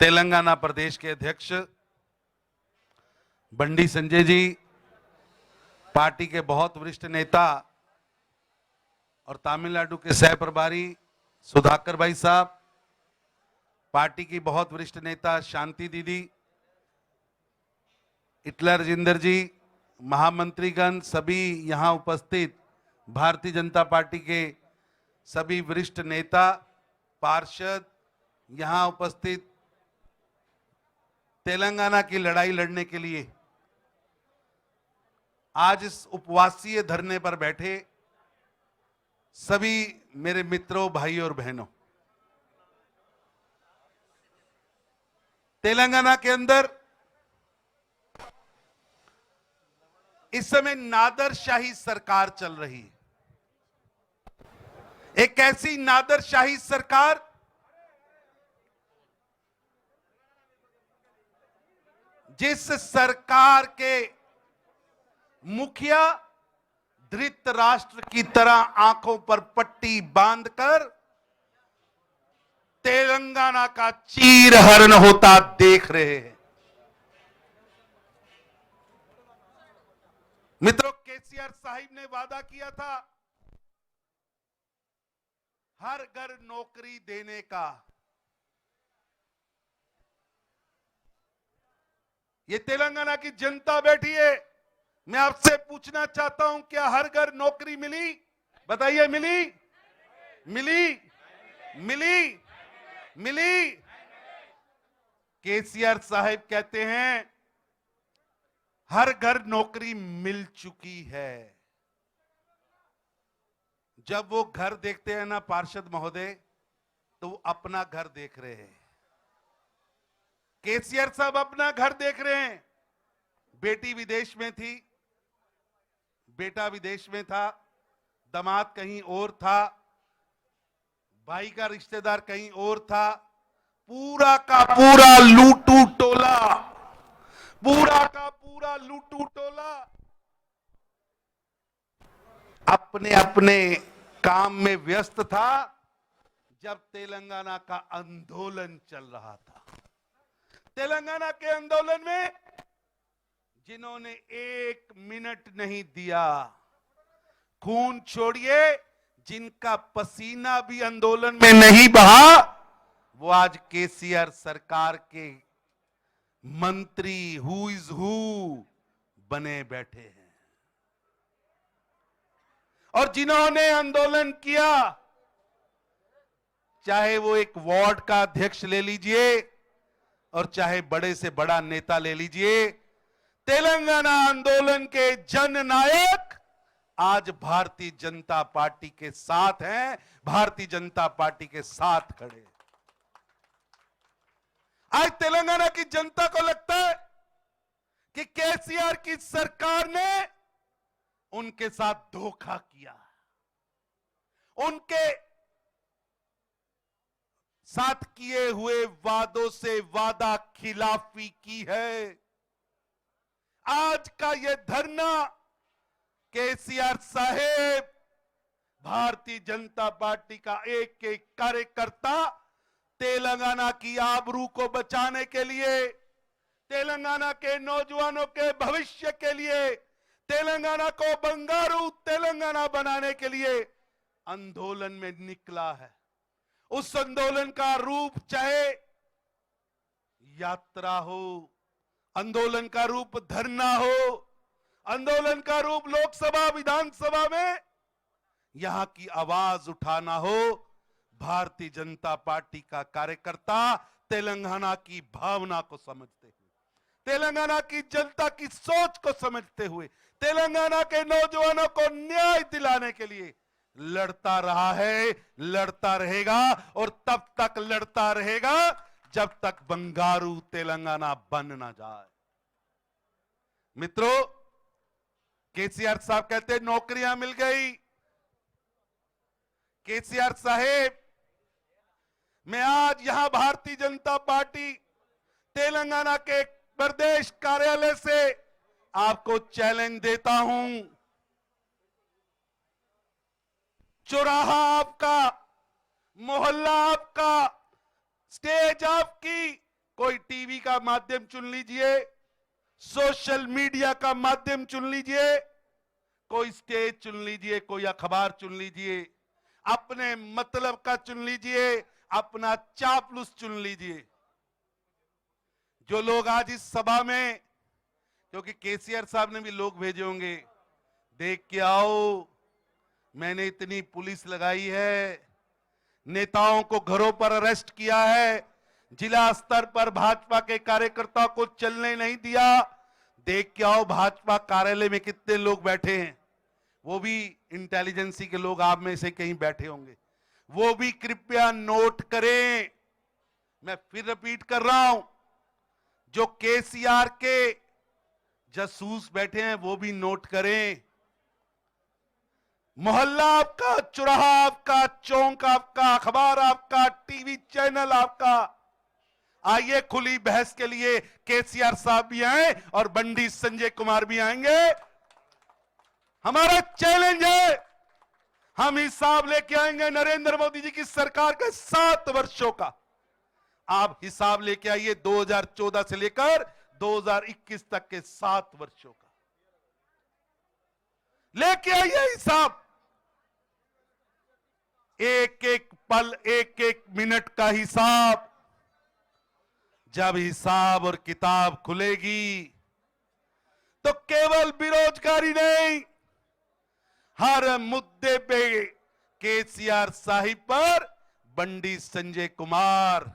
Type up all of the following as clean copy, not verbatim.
तेलंगाना प्रदेश के अध्यक्ष बंडी संजय जी, पार्टी के बहुत वरिष्ठ नेता और तमिलनाडु के सह प्रभारी सुधाकर भाई साहब, पार्टी की बहुत वरिष्ठ नेता शांति दीदी, इटला राजेंद्र जी, महामंत्रीगण, सभी यहां उपस्थित भारतीय जनता पार्टी के सभी वरिष्ठ नेता, पार्षद, यहां उपस्थित तेलंगाना की लड़ाई लड़ने के लिए आज इस उपवासीय धरने पर बैठे सभी मेरे मित्रों, भाइयों और बहनों, तेलंगाना के अंदर इस समय नादरशाही सरकार चल रही है। एक ऐसी नादरशाही सरकार जिस सरकार के मुखिया धृतराष्ट्र की तरह आंखों पर पट्टी बांधकर तेलंगाना का चीरहरण होता देख रहे हैं। मित्रों, केसीआर साहिब ने वादा किया था हर घर नौकरी देने का। ये तेलंगाना की जनता बैठी है, मैं आपसे पूछना चाहता हूं, क्या हर घर नौकरी मिली? बताइए, मिली? मिली? मिली? मिली? केसीआर साहब कहते हैं हर घर नौकरी मिल चुकी है। जब वो घर देखते हैं ना पार्षद महोदय, तो वो अपना घर देख रहे हैं। केसीआर साहब अपना घर देख रहे हैं। बेटी विदेश में थी, बेटा विदेश में था, दामाद कहीं और था, भाई का रिश्तेदार कहीं और था, पूरा का पूरा लूटू टोला, पूरा का पूरा लूटू टोला अपने अपने काम में व्यस्त था जब तेलंगाना का आंदोलन चल रहा था। तेलंगाना के आंदोलन में जिन्होंने एक मिनट नहीं दिया, खून छोड़िए, जिनका पसीना भी आंदोलन में नहीं बहा, वो आज केसीआर सरकार के मंत्री हु इज हु बने बैठे हैं। और जिन्होंने आंदोलन किया, चाहे वो एक वार्ड का अध्यक्ष ले लीजिए और चाहे बड़े से बड़ा नेता ले लीजिए, तेलंगाना आंदोलन के जननायक आज भारतीय जनता पार्टी के साथ हैं, भारतीय जनता पार्टी के साथ खड़े। आज तेलंगाना की जनता को लगता है कि केसीआर की सरकार ने उनके साथ धोखा किया, उनके साथ किए हुए वादों से वादा खिलाफी की है। आज का ये धरना केसीआर साहेब, भारतीय जनता पार्टी का एक एक कार्यकर्ता तेलंगाना की आबरू को बचाने के लिए, तेलंगाना के नौजवानों के भविष्य के लिए, तेलंगाना को बंगारू तेलंगाना बनाने के लिए आंदोलन में निकला है। उस आंदोलन का रूप चाहे यात्रा हो, आंदोलन का रूप धरना हो, आंदोलन का रूप लोकसभा विधानसभा में यहां की आवाज उठाना हो, भारतीय जनता पार्टी का कार्यकर्ता तेलंगाना की भावना को समझते हुए, तेलंगाना की जनता की सोच को समझते हुए, तेलंगाना के नौजवानों को न्याय दिलाने के लिए लड़ता रहा है, लड़ता रहेगा और तब तक लड़ता रहेगा जब तक बंगारू तेलंगाना बन ना जाए। मित्रों, केसीआर साहब कहते नौकरियां मिल गई। केसीआर साहेब, मैं आज यहां भारतीय जनता पार्टी तेलंगाना के प्रदेश कार्यालय से आपको चैलेंज देता हूं। चौराहा आपका, मोहल्ला आपका, स्टेज आपकी, कोई टीवी का माध्यम चुन लीजिए, सोशल मीडिया का माध्यम चुन लीजिए, कोई स्टेज चुन लीजिए, कोई अखबार चुन लीजिए, अपने मतलब का चुन लीजिए, अपना चापलूस चुन लीजिए। जो लोग आज इस सभा में, क्योंकि केसीआर साहब ने भी लोग भेजे होंगे, देख के आओ, मैंने इतनी पुलिस लगाई है, नेताओं को घरों पर अरेस्ट किया है, जिला स्तर पर भाजपा के कार्यकर्ताओं को चलने नहीं दिया, देख के आओ भाजपा कार्यालय में कितने लोग बैठे हैं। वो भी इंटेलिजेंसी के लोग आप में से कहीं बैठे होंगे, वो भी कृपया नोट करें। मैं फिर रिपीट कर रहा हूं, जो केसीआर के जासूस बैठे हैं वो भी नोट करें। मोहल्ला आपका, चौराहा आपका, चौक आपका, अखबार आपका, टीवी चैनल आपका। आइए खुली बहस के लिए केसीआर साहब भी आए और बंडी संजय कुमार भी आएंगे। हमारा चैलेंज है, हम हिसाब लेके आएंगे नरेंद्र मोदी जी की सरकार के 7 वर्षों का। आप हिसाब लेके आइए 2014 से लेकर 2021 तक के 7 वर्षों का लेके आइए हिसाब। एक एक पल, एक एक मिनट का हिसाब। जब हिसाब और किताब खुलेगी तो केवल बेरोजगारी नहीं, हर मुद्दे पे केसीआर साहिब पर बंडी संजय कुमार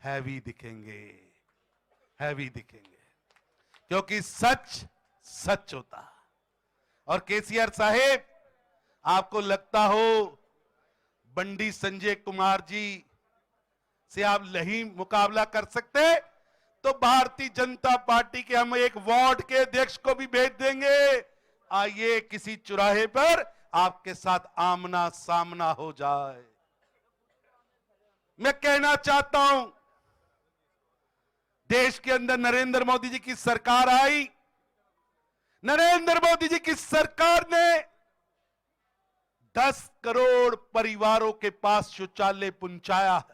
हैवी दिखेंगे, हैवी दिखेंगे, क्योंकि सच सच होता। और केसीआर साहिब, आपको लगता हो बंडी संजय कुमार जी से आप नहीं मुकाबला कर सकते, तो भारतीय जनता पार्टी के हम एक वार्ड के अध्यक्ष को भी भेज देंगे। आइए किसी चौराहे पर आपके साथ आमना सामना हो जाए। मैं कहना चाहता हूं, देश के अंदर नरेंद्र मोदी जी की सरकार आई, नरेंद्र मोदी जी की सरकार ने 10 करोड़ परिवारों के पास शौचालय पहुंचाया है।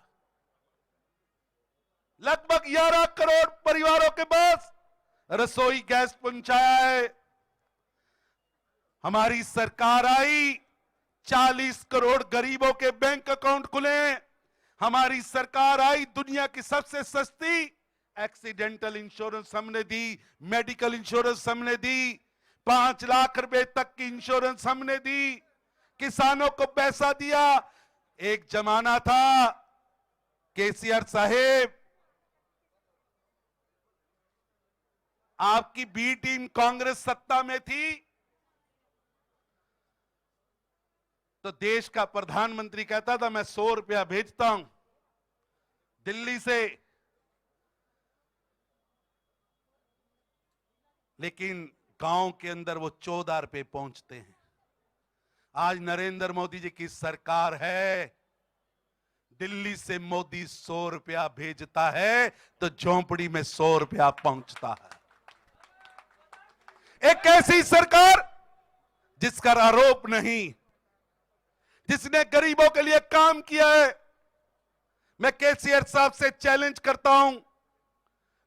लगभग 11 करोड़ परिवारों के पास रसोई गैस पहुंचाया है। हमारी सरकार आई, 40 करोड़ गरीबों के बैंक अकाउंट खुले। हमारी सरकार आई, दुनिया की सबसे सस्ती एक्सीडेंटल इंश्योरेंस हमने दी, मेडिकल इंश्योरेंस हमने दी, 5 लाख रुपए तक की इंश्योरेंस हमने दी, किसानों को पैसा दिया। एक जमाना था केसीआर साहेब, आपकी बी टीम कांग्रेस सत्ता में थी तो देश का प्रधानमंत्री कहता था मैं 100 रुपया भेजता हूं दिल्ली से, लेकिन गांव के अंदर वो 14 रुपए पहुंचते हैं। आज नरेंद्र मोदी जी की सरकार है, दिल्ली से मोदी 100 रुपया भेजता है तो झोंपड़ी में 100 रुपया पहुंचता है। एक ऐसी सरकार जिसका आरोप नहीं, जिसने गरीबों के लिए काम किया है। मैं केसीआर साहब से चैलेंज करता हूं,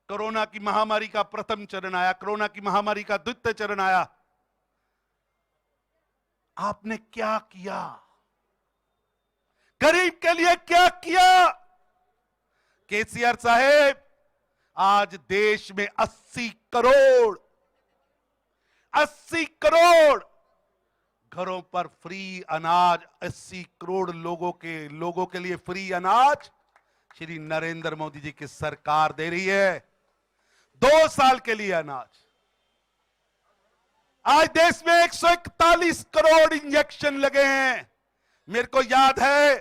कोरोना की महामारी का प्रथम चरण आया, कोरोना की महामारी का द्वितीय चरण आया, आपने क्या किया? गरीब के लिए क्या किया? केसीआर साहेब, आज देश में 80 करोड़ घरों पर फ्री अनाज, 80 करोड़ लोगों के लिए फ्री अनाज श्री नरेंद्र मोदी जी की सरकार दे रही है। 2 साल के लिए अनाज। आज देश में 141 करोड़ इंजेक्शन लगे हैं। मेरे को याद है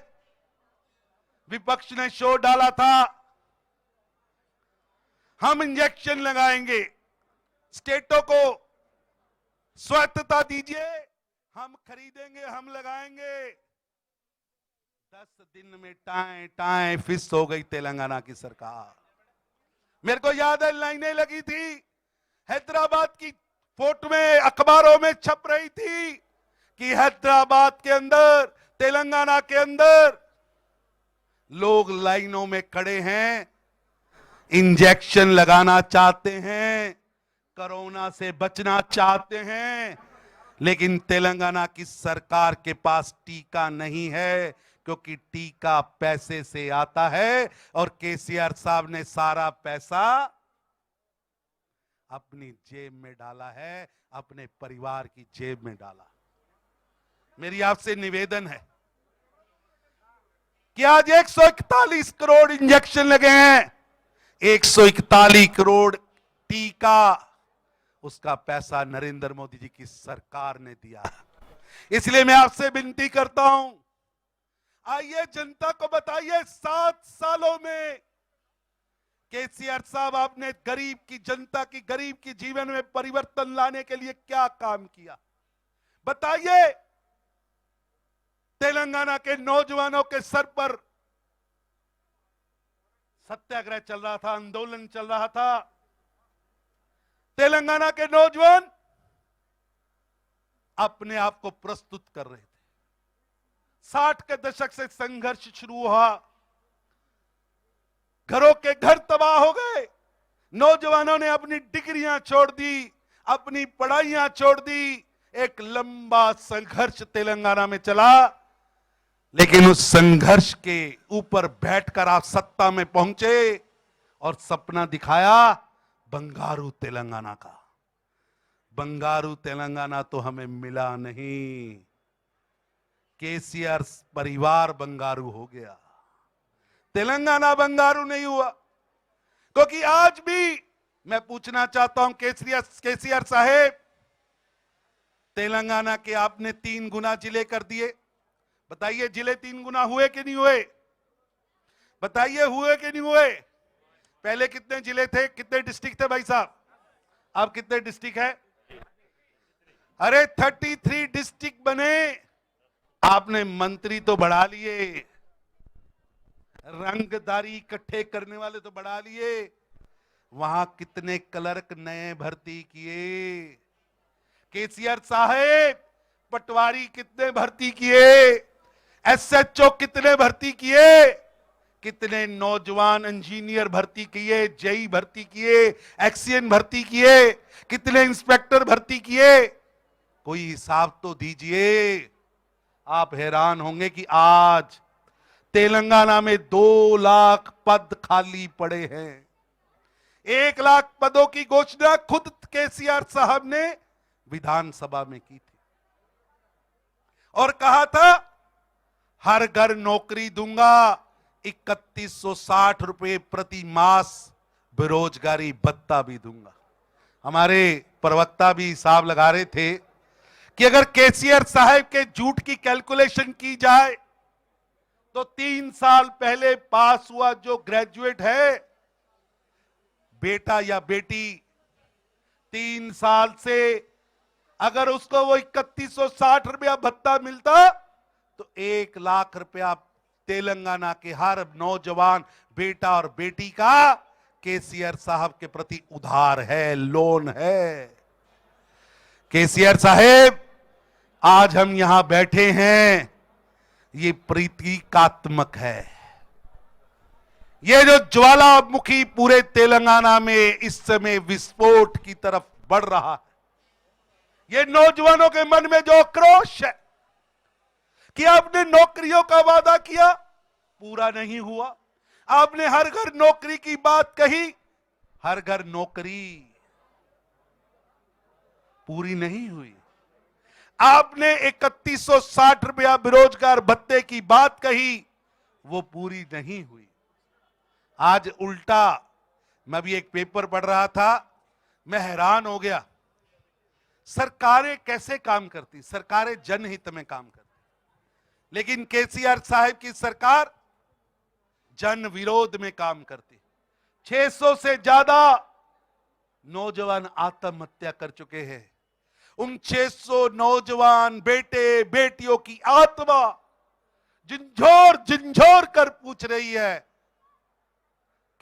विपक्ष ने शोर डाला था, हम इंजेक्शन लगाएंगे, स्टेटों को स्वायत्तता दीजिए, हम खरीदेंगे, हम लगाएंगे। 10 दिन में टाएं फिस हो गई तेलंगाना की सरकार। मेरे को याद है लाइनें लगी थी, हैदराबाद की फोटो में अखबारों में छप रही थी कि हैदराबाद के अंदर, तेलंगाना के अंदर लोग लाइनों में खड़े हैं इंजेक्शन लगाना चाहते हैं, कोरोना से बचना चाहते हैं, लेकिन तेलंगाना की सरकार के पास टीका नहीं है, क्योंकि टीका पैसे से आता है और केसीआर साहब ने सारा पैसा अपनी जेब में डाला है, अपने परिवार की जेब में डाला। मेरी आपसे निवेदन है कि आज 141 करोड़ इंजेक्शन लगे हैं, 141 करोड़ टीका, उसका पैसा नरेंद्र मोदी जी की सरकार ने दिया। इसलिए मैं आपसे विनती करता हूं, आइए जनता को बताइए 7 सालों में केसीआर साहब आपने गरीब की जनता की, गरीब की जीवन में परिवर्तन लाने के लिए क्या काम किया। बताइए, तेलंगाना के नौजवानों के सर पर सत्याग्रह चल रहा था, आंदोलन चल रहा था। तेलंगाना के नौजवान अपने आप को प्रस्तुत कर रहे थे। 60 के दशक से संघर्ष शुरू हुआ, घरों के घर तबाह हो गए, नौजवानों ने अपनी डिग्रियां छोड़ दी, अपनी पढ़ाइयां छोड़ दी। एक लंबा संघर्ष तेलंगाना में चला, लेकिन उस संघर्ष के ऊपर बैठकर आप सत्ता में पहुंचे और सपना दिखाया बंगारू तेलंगाना का। बंगारू तेलंगाना तो हमें मिला नहीं, केसीआर परिवार बंगारू हो गया, तेलंगाना बंगारू नहीं हुआ। क्योंकि आज भी मैं पूछना चाहता हूं केसीआर साहेब, तेलंगाना के आपने 3 गुना जिले कर दिए, बताइए जिले 3 गुना हुए कि नहीं हुए? बताइए हुए कि नहीं हुए? पहले कितने जिले थे, कितने डिस्ट्रिक्ट थे भाई साहब? अब कितने डिस्ट्रिक्ट है? अरे 33 डिस्ट्रिक्ट बने। आपने मंत्री तो बढ़ा लिए, रंगदारी इकट्ठे करने वाले तो बढ़ा लिए, वहां कितने क्लर्क नए भर्ती किए? केसीआर साहेब पटवारी कितने भर्ती किए? एसएचओ कितने भर्ती किए? कितने नौजवान इंजीनियर भर्ती किए, जेई भर्ती किए, एक्सीएन भर्ती किए, कितने इंस्पेक्टर भर्ती किए? कोई हिसाब तो दीजिए। आप हैरान होंगे कि आज तेलंगाना में 2 लाख पद खाली पड़े हैं। 1 लाख पदों की घोषणा खुद केसीआर साहब ने विधानसभा में की थी और कहा था हर घर नौकरी दूंगा, 3160 रुपए प्रति मास बेरोजगारी भत्ता भी दूंगा। हमारे प्रवक्ता भी हिसाब लगा रहे थे कि अगर केसीआर साहब के झूठ की कैलकुलेशन की जाए तो 3 साल पहले पास हुआ जो ग्रेजुएट है, बेटा या बेटी, 3 साल से अगर उसको वो 3160 रुपया भत्ता मिलता तो 1 लाख रुपया तेलंगाना के हर नौजवान बेटा और बेटी का केसीआर साहब के प्रति उधार है, लोन है। केसीआर साहब, आज हम यहां बैठे हैं, ये प्रतीकात्मक है। ये जो ज्वालामुखी पूरे तेलंगाना में इस समय विस्फोट की तरफ बढ़ रहा है, ये नौजवानों के मन में जो आक्रोश है कि आपने नौकरियों का वादा किया, पूरा नहीं हुआ। आपने हर घर नौकरी की बात कही, हर घर नौकरी पूरी नहीं हुई। आपने 3160 रुपया बेरोजगार भत्ते की बात कही, वो पूरी नहीं हुई। आज उल्टा, मैं भी एक पेपर पढ़ रहा था, मैं हैरान हो गया। सरकारें कैसे काम करती? सरकारें जनहित में काम करती, लेकिन केसीआर साहब की सरकार जन विरोध में काम करती। 600 से ज्यादा नौजवान आत्महत्या कर चुके हैं। उन 600 नौजवान बेटे बेटियों की आत्मा झिंझोर झिंझोर कर पूछ रही है,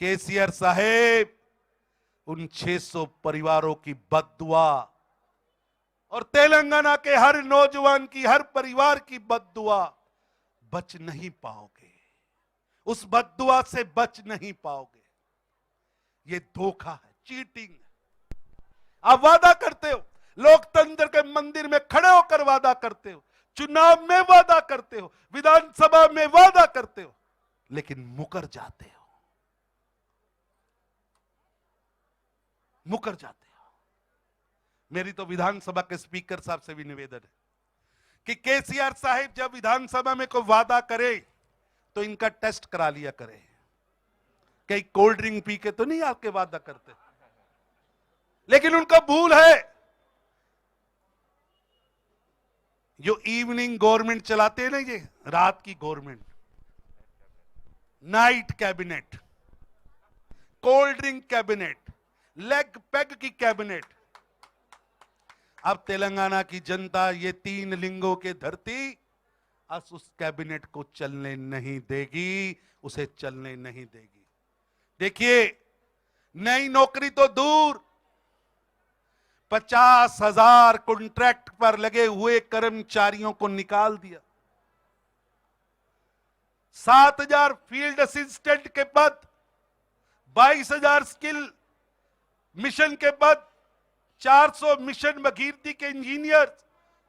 केसीआर साहेब, उन 600 परिवारों की बद्दुआ और तेलंगाना के हर नौजवान की, हर परिवार की बद्दुआ बच नहीं पाओगे, उस बद्दुआ से बच नहीं पाओगे। ये धोखा है, चीटिंग है। आप वादा करते हो, लोकतंत्र के मंदिर में खड़े होकर वादा करते हो, चुनाव में वादा करते हो, विधानसभा में वादा करते हो, लेकिन मुकर जाते हो, मुकर जाते हो। मेरी तो विधानसभा के स्पीकर साहब से भी निवेदन है कि केसीआर साहिब जब विधानसभा में कोई वादा करे तो इनका टेस्ट करा लिया करे, कहीं कोल्ड ड्रिंक पी के तो नहीं आपके वादा करते। लेकिन उनका भूल है, जो इवनिंग गवर्नमेंट चलाते हैं ना, ये रात की government, night cabinet, cold drink cabinet, leg peg की कैबिनेट। अब तेलंगाना की जनता ये 3 लिंगों के धरती उस कैबिनेट को चलने नहीं देगी, उसे चलने नहीं देगी। देखिए, नई नौकरी तो दूर, 50,000 कॉन्ट्रैक्ट पर लगे हुए कर्मचारियों को निकाल दिया। 7,000 फील्ड असिस्टेंट के पद, 22,000 स्किल मिशन के पद, 400 मिशन भगीरथी के इंजीनियर,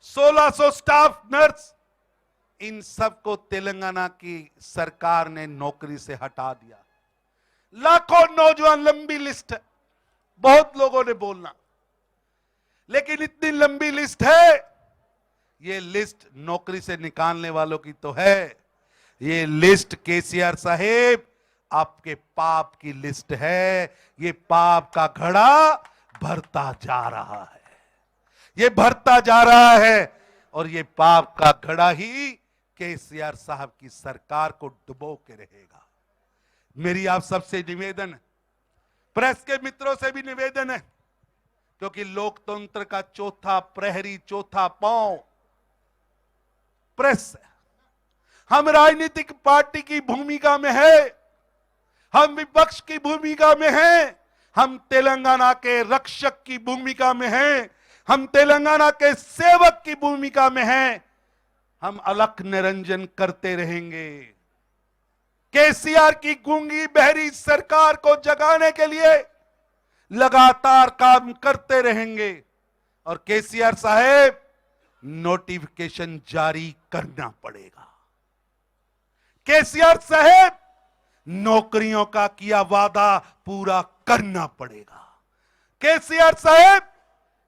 1600 स्टाफ नर्स, इन सबको तेलंगाना की सरकार ने नौकरी से हटा दिया। लाखों नौजवान, लंबी लिस्ट है, बहुत लोगों ने बोलना, लेकिन इतनी लंबी लिस्ट है, ये लिस्ट नौकरी से निकालने वालों की तो है, ये लिस्ट केसीआर साहेब आपके पाप की लिस्ट है। ये पाप का घड़ा भरता जा रहा है, ये भरता जा रहा है, और ये पाप का घड़ा ही केसीआर साहब की सरकार को डुबो के रहेगा। मेरी आप सबसे निवेदन है, प्रेस के मित्रों से भी निवेदन है, क्योंकि लोकतंत्र का चौथा प्रहरी, चौथा पांव प्रेस है। हम राजनीतिक पार्टी की भूमिका में है, हम विपक्ष की भूमिका में हैं, हम तेलंगाना के रक्षक की भूमिका में हैं, हम तेलंगाना के सेवक की भूमिका में हैं। हम अलख निरंजन करते रहेंगे, केसीआर की गूंगी बहरी सरकार को जगाने के लिए लगातार काम करते रहेंगे, और केसीआर साहेब नोटिफिकेशन जारी करना पड़ेगा। केसीआर साहेब नौकरियों का किया वादा पूरा करना पड़ेगा। केसीआर साहेब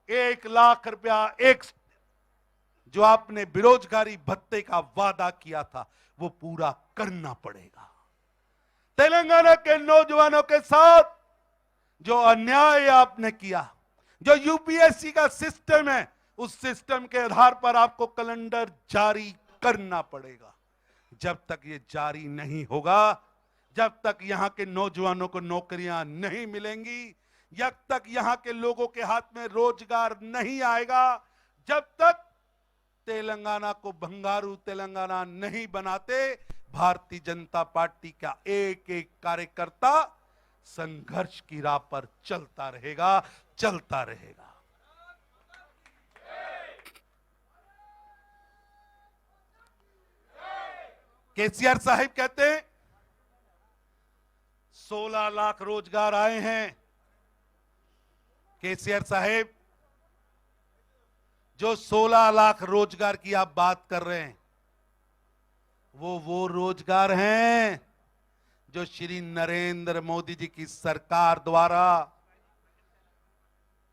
1 लाख रुपया जो आपने बेरोजगारी भत्ते का वादा किया था वो पूरा करना पड़ेगा। तेलंगाना के नौजवानों के साथ जो अन्याय आपने किया, जो यूपीएससी का सिस्टम है, उस सिस्टम के आधार पर आपको कैलेंडर जारी करना पड़ेगा। जब तक ये जारी नहीं होगा, जब तक यहां के नौजवानों को नौकरियां नहीं मिलेंगी, जब तक यहां के लोगों के हाथ में रोजगार नहीं आएगा, जब तक तेलंगाना को भंगारू तेलंगाना नहीं बनाते, भारतीय जनता पार्टी का एक एक कार्यकर्ता संघर्ष की राह पर चलता रहेगा, चलता रहेगा। केसीआर साहिब कहते हैं 16 लाख रोजगार आए हैं। केसीआर साहिब, जो 16 लाख रोजगार की आप बात कर रहे हैं, वो रोजगार हैं जो श्री नरेंद्र मोदी जी की सरकार द्वारा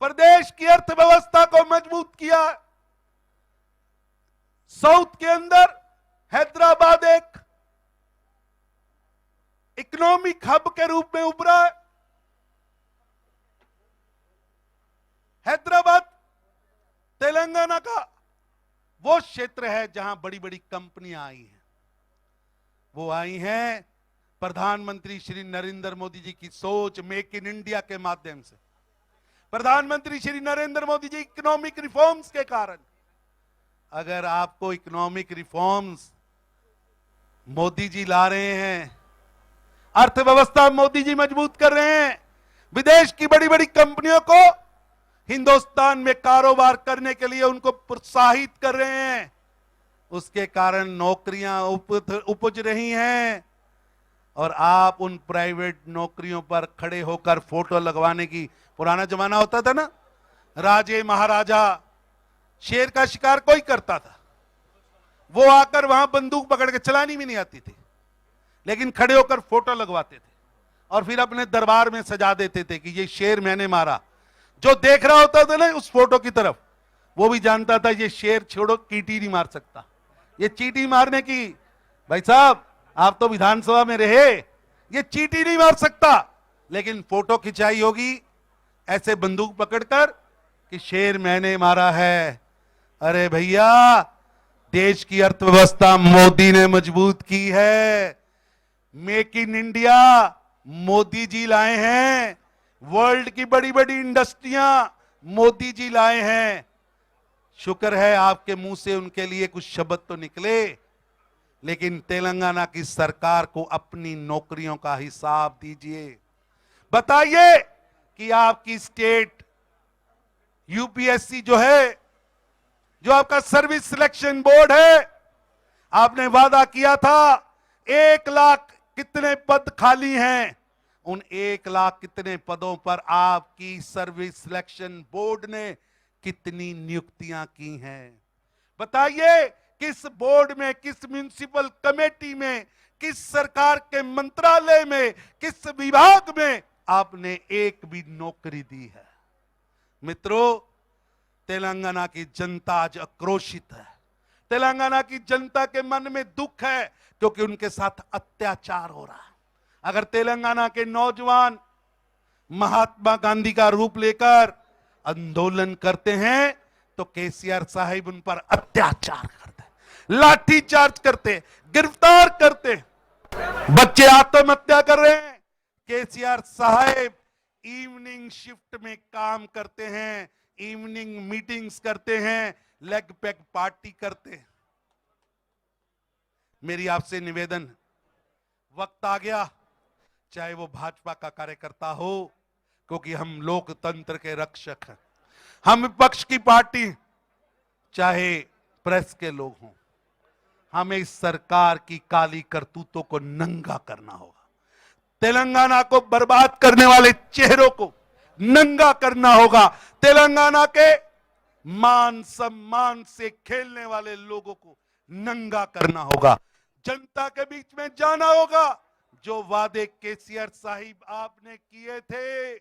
प्रदेश की अर्थव्यवस्था को मजबूत किया। साउथ के अंदर हैदराबाद एक इकोनॉमिक हब के रूप में उभरा है। हैदराबाद तेलंगाना का वो क्षेत्र है जहां बड़ी बड़ी कंपनियां आई हैं। वो आई हैं प्रधानमंत्री श्री नरेंद्र मोदी जी की सोच, मेक इन इंडिया के माध्यम से, प्रधानमंत्री श्री नरेंद्र मोदी जी इकोनॉमिक रिफॉर्म्स के कारण। अगर आपको इकोनॉमिक रिफॉर्म्स मोदी जी ला रहे हैं, अर्थव्यवस्था मोदी जी मजबूत कर रहे हैं, विदेश की बड़ी बड़ी कंपनियों को हिंदुस्तान में कारोबार करने के लिए उनको प्रोत्साहित कर रहे हैं, उसके कारण नौकरियां उपज रही हैं। और आप उन प्राइवेट नौकरियों पर खड़े होकर फोटो लगवाने की, पुराना जमाना होता था ना, राजे महाराजा, शेर का शिकार कोई करता था, वो आकर वहां बंदूक पकड़ के चलानी भी नहीं आती थी, लेकिन खड़े होकर फोटो लगवाते थे और फिर अपने दरबार में सजा देते थे कि ये शेर मैंने मारा। जो देख रहा होता था ना उस फोटो की तरफ, वो भी जानता था ये शेर छोड़ो चींटी नहीं मार सकता। ये चींटी मारने की, भाई साहब आप तो विधानसभा में रहे, ये चींटी नहीं मार सकता, लेकिन फोटो खिंचाई होगी ऐसे बंदूक पकड़कर कि शेर मैंने मारा है। अरे भैया, देश की अर्थव्यवस्था मोदी ने मजबूत की है। Make in India Modi ji लाए हैं, वर्ल्ड की बड़ी बड़ी इंडस्ट्रियां मोदी जी लाए हैं। शुक्र है आपके मुंह से उनके लिए कुछ शब्द तो निकले, लेकिन तेलंगाना की सरकार को अपनी नौकरियों का हिसाब दीजिए। बताइए कि आपकी स्टेट यूपीएससी जो है, जो आपका सर्विस सिलेक्शन बोर्ड है, आपने वादा किया था 1 लाख कितने पद खाली हैं, उन 1 लाख कितने पदों पर आपकी सर्विस सिलेक्शन बोर्ड ने कितनी नियुक्तियां की हैं? बताइए किस बोर्ड में, किस म्युनिसिपल कमेटी में, किस सरकार के मंत्रालय में, किस विभाग में आपने एक भी नौकरी दी है? मित्रों, तेलंगाना की जनता आज आक्रोशित है। तेलंगाना की जनता के मन में दुख है क्योंकि उनके साथ अत्याचार हो रहा है। अगर तेलंगाना के नौजवान महात्मा गांधी का रूप लेकर आंदोलन करते हैं तो केसीआर साहिब उन पर अत्याचार करते हैं, लाठीचार्ज करते हैं, गिरफ्तार करते हैं, बच्चे आत्महत्या कर रहे हैं। केसीआर साहिब इवनिंग शिफ्ट में काम करते हैं, इवनिंग मीटिंग्स करते हैं, लेग पैक पार्टी करते हैं। मेरी आपसे निवेदन, वक्त आ गया, चाहे वो भाजपा का कार्यकर्ता हो, क्योंकि हम लोकतंत्र के रक्षक हैं, हम विपक्ष की पार्टी, चाहे प्रेस के लोग हों, हमें इस सरकार की काली करतूतों को नंगा करना होगा। तेलंगाना को बर्बाद करने वाले चेहरों को नंगा करना होगा। तेलंगाना के मान सम्मान से खेलने वाले लोगों को नंगा करना होगा। जनता के बीच में जाना होगा। जो वादे केसीआर साहिब आपने किए थे,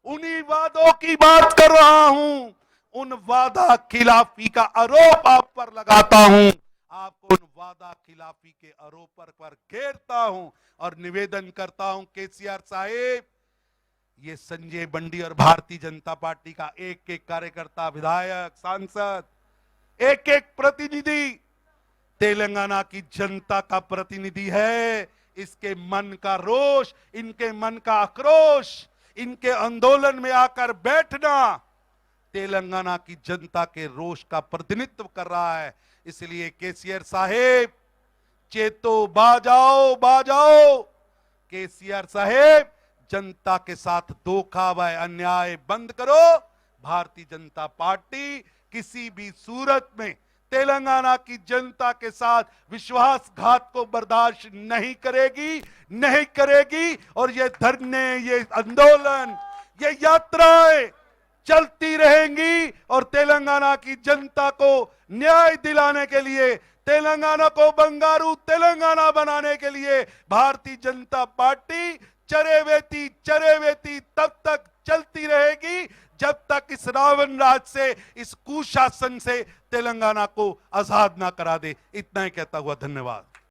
उन्हीं वादों की बात कर रहा हूं। उन वादा खिलाफी का आरोप आप पर लगाता हूं, आपको उन वादा खिलाफी के आरोप पर घेरता हूं और निवेदन करता हूं, केसीआर साहिब, ये संजय बंडी और भारतीय जनता पार्टी का एक एक कार्यकर्ता, विधायक, सांसद, एक एक प्रतिनिधि तेलंगाना की जनता का प्रतिनिधि है। इसके मन का रोष, इनके मन का आक्रोश, इनके आंदोलन में आकर बैठना तेलंगाना की जनता के रोष का प्रतिनिधित्व कर रहा है। इसलिए केसीआर साहेब, चेतो, बाजाओ बाजाओ। केसीआर साहेब, जनता के साथ धोखा व अन्याय बंद करो। भारतीय जनता पार्टी किसी भी सूरत में तेलंगाना की जनता के साथ विश्वासघात को बर्दाश्त नहीं करेगी, नहीं करेगी। और ये धरने, ये आंदोलन, ये यात्राएं चलती रहेंगी और तेलंगाना की जनता को न्याय दिलाने के लिए, तेलंगाना को बंगारू तेलंगाना बनाने के लिए भारतीय जनता पार्टी चरेवेती तब तक चलती रहेगी जब तक इस रावण राज से, इस कुशासन से तेलंगाना को आजाद ना करा दे। इतना ही कहता हुआ धन्यवाद।